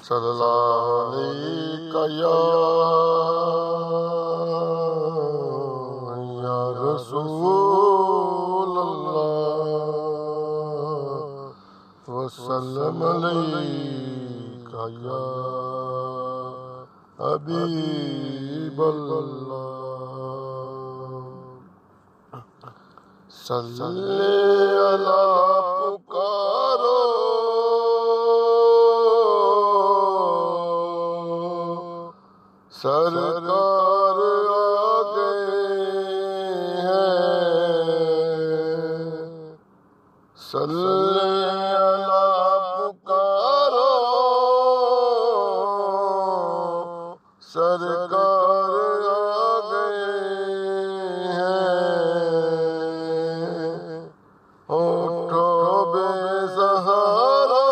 सल्लल्लाहु अलैका या रसूल अल्लाह वसल्लम अलैका या हबीब अल्लाह। सल्ले अला पुकारो सरकार आ गए हैं। सल्ले अला पुकारो सरकार आ गए हैं। उठो बेसहारा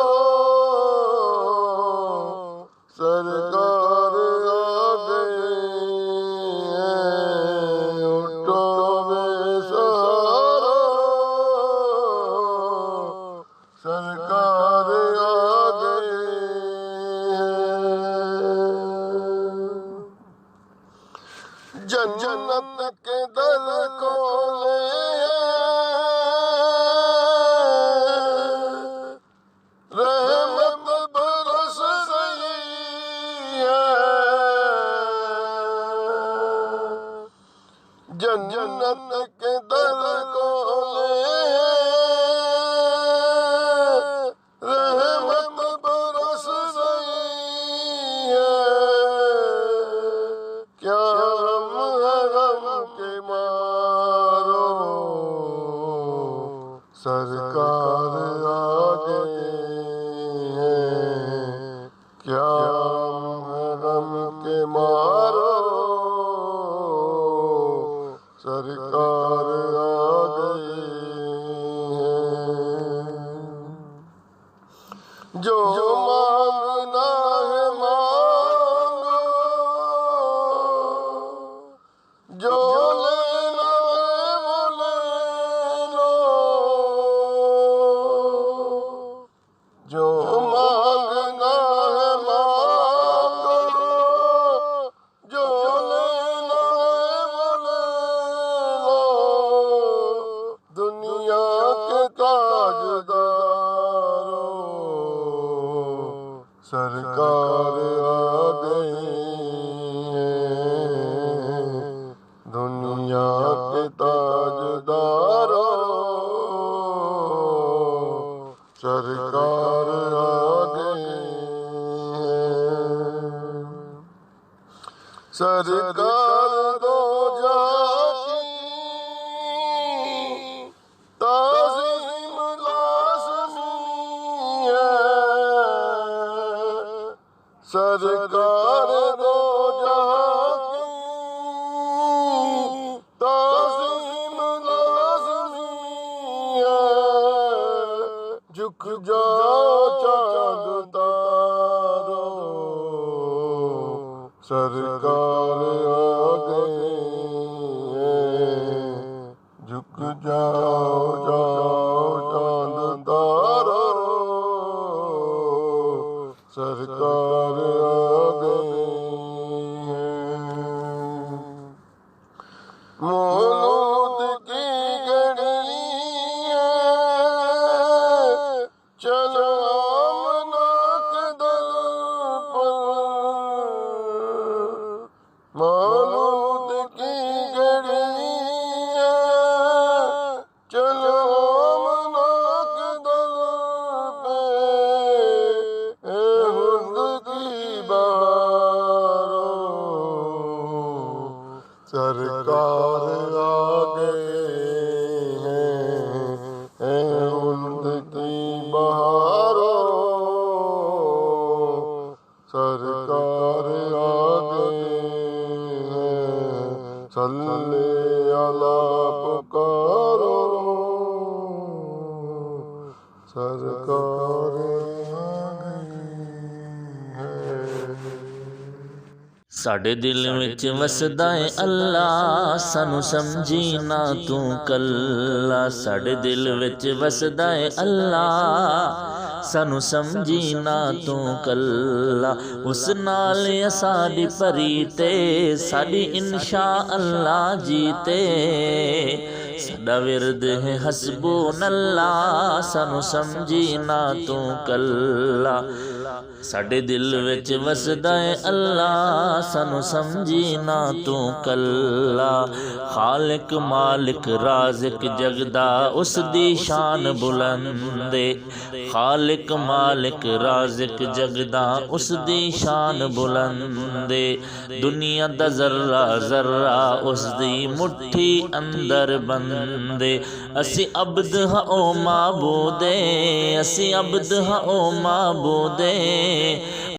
सरकार आ गए हैं। उठो बेसहारा सरकार आ गए हैं। जन्नत के दर खोले रहमत बरस रही है। जन्नत के दर खोले रहमत बरस रही है। क्या हम के मारो सरकार आ गए हैं। क्या हम के मारो सरकार आ गए हैं। जो मांगना है मांगो, जो लेना है वो ले लो। जो मांगना है मांगो, जो लेना है वो ले लो। दुनिया के ताजदारों सरकार आ गए हैं। दुनिया के ताजदारों सरकार आ गए हैं। सरकार दो जाकी ताज़ीम लाज़मी है। सरकार दो जाकी ताज़ीम लाज़मी है। झुक जाओ चाँद तारो सरकार आ गए हैं। झुक जाओ चाँद तारो सरकार आ गए हैं। मौलूद की घड़ी है, चलो आमना के दर पर। मौलूद की घड़ी है, चलो आमना के दर पे। ए हुंद की बहारों सरकार आ गए हैं। ए हुंद की बहारों सरकार आ गए हैं। सल्ले अला पुकारो सरकार आ गई है। साडे दिल विच वसदा है अल्लाह, सानू समझी ना तू कल्ला। साडे दिल विच वसदा है अल्लाह, सानू समझी ना तू कल्ला। उस नाल साडी भरी ते साडी इंशा अल्लाह जीते। साडा विरद है हस्बुनल्लाह सानू समझी ना तू कल्ला। साडे दिल विच वसदा है अल्लाह सानू समझी ना तू कल्ला। खालिक मालिक राज़िक जगदा उस दी शान बुलंदे। खालिक मालिक राज़िक जगदा उस दी शान बुलंदे। दुनिया दा ज़र्रा ज़र्रा उस दी मुट्ठी अंदर बंदे। असी अब्द हां ओ माबूदे, असी अब्द हां ओ माबूदे।